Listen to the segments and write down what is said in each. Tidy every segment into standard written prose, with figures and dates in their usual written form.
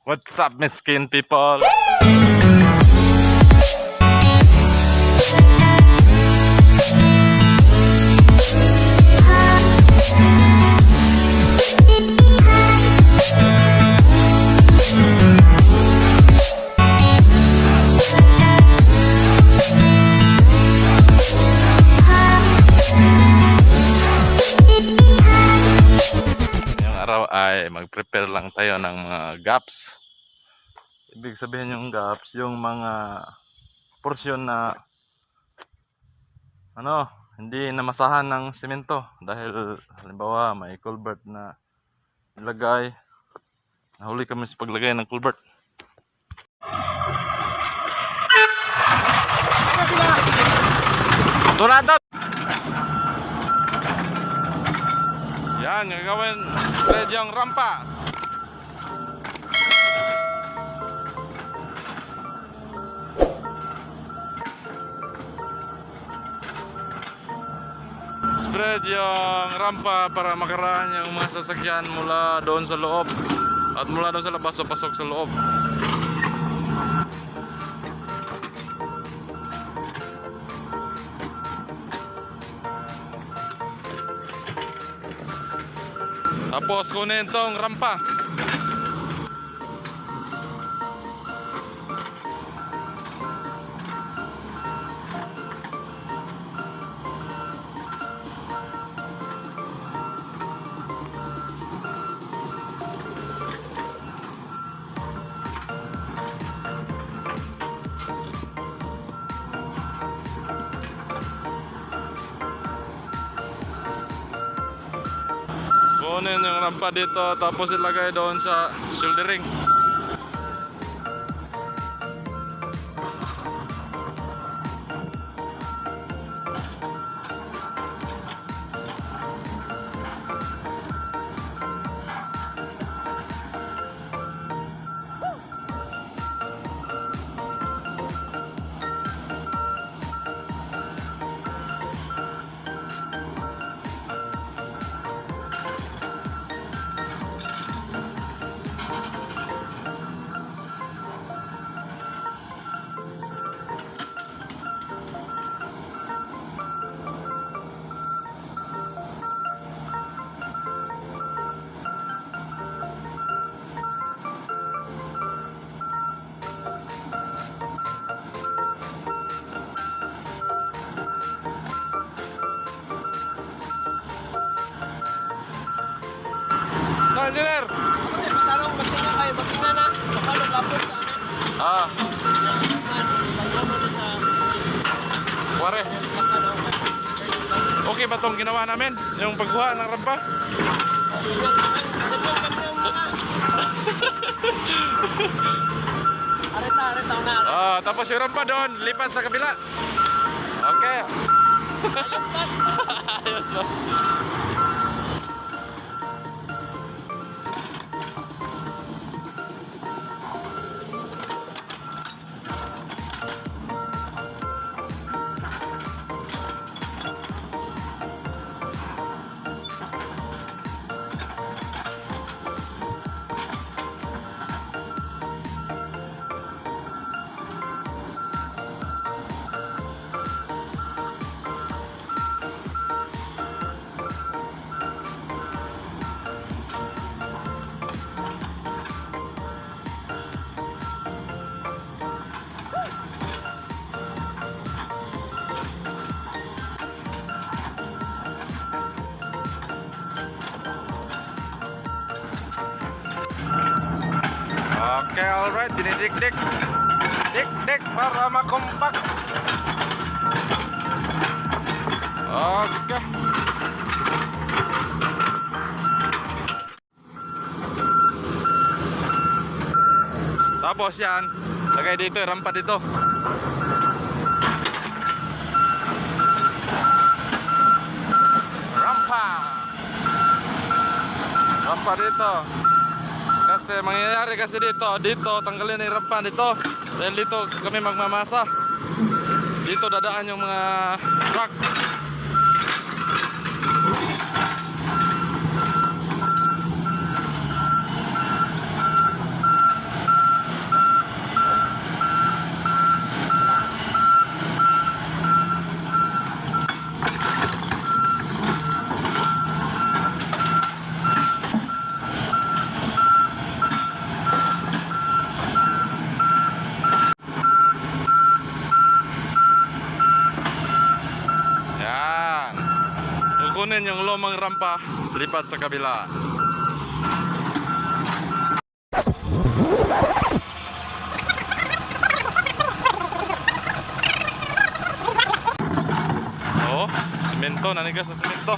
What's up, miskin people? Ay mag-prepare lang tayo ng mga gaps. Ibig sabihin yung gaps, yung mga porsyon na hindi namasahan ng semento dahil halimbawa may culvert na ilagay. Nahuli kami sa paglagay ng culvert. Turadot! Yan, gagawin spread yung rampa. Spread yung rampa para makaraan yung mga sasakyan mula doon sa loob at mula doon sa labas pasok sa loob. Tapos kunin tong rampa. Kunin yung rampa dito tapos ilagay doon sa shouldering. Engineer. Kasi masalong masinga kayo, masinga na. Kapalong lapot sa amin. Ah. Pag-ano na sa... Ware. Okay ba itong ginawa namin? Yung pagkuha ng rampa? Areta na. Ah, tapos yung rampa doon, lipat sa kabila. Okay. Ayos, boss. Okay, alright, dinidik-dik. Dik-dik para makompak. Okay. Tapos yan, lagay dito, rampa dito. Rampa dito. Kasi mangyayari kasi dito tanggalin yung rampa dito. Dahil dito kami magmamasa. Dito dadaan yung mga truck. namin yung lumang rampa, lipat sa kabila. Oh, simento, nanigas na simento.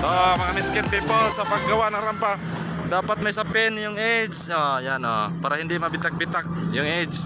So, mga miskin people, sa paggawa ng rampa, dapat may sapin yung edge. Oh, yan oh, para hindi mabitak-bitak yung edge.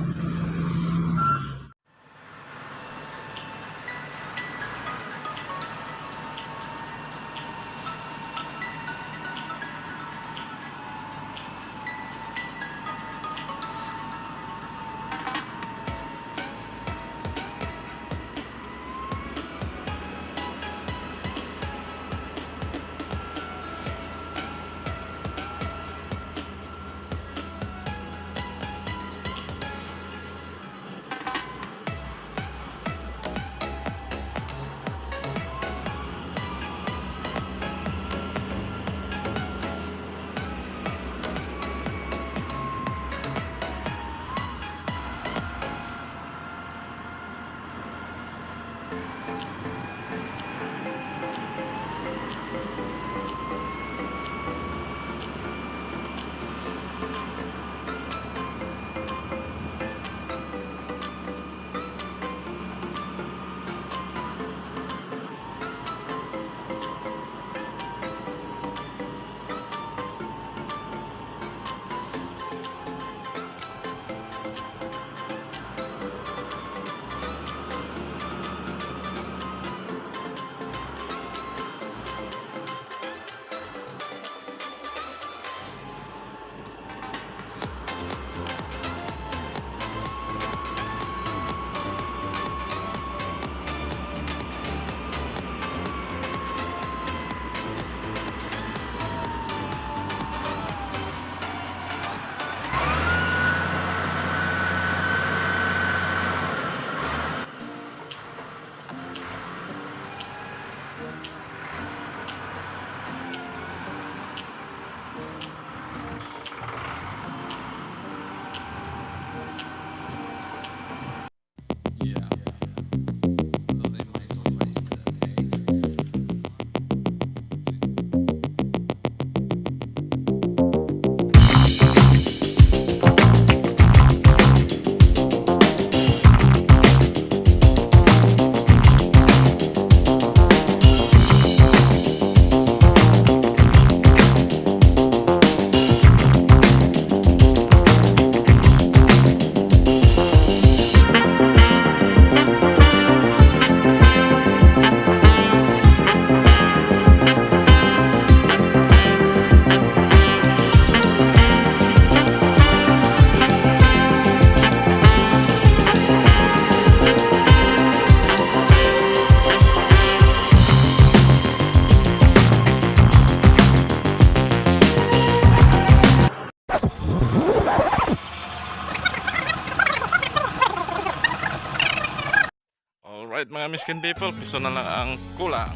Alright mga miskin people, piso na lang ang kulang.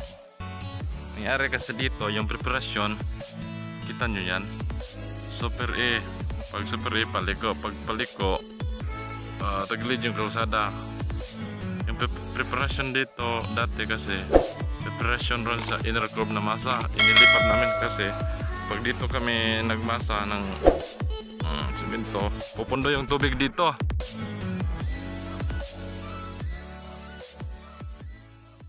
Nangyari kasi dito, yung preparasyon, kita nyo yan. Super E. Pag super E, paliko. Pag paliko, tagilid yung kalsada. Yung preparasyon dito, dati kasi, preparasyon ron sa inner curve na masa. Inilipat namin kasi, pag dito kami nagmasa ng semento, pupundo yung tubig dito.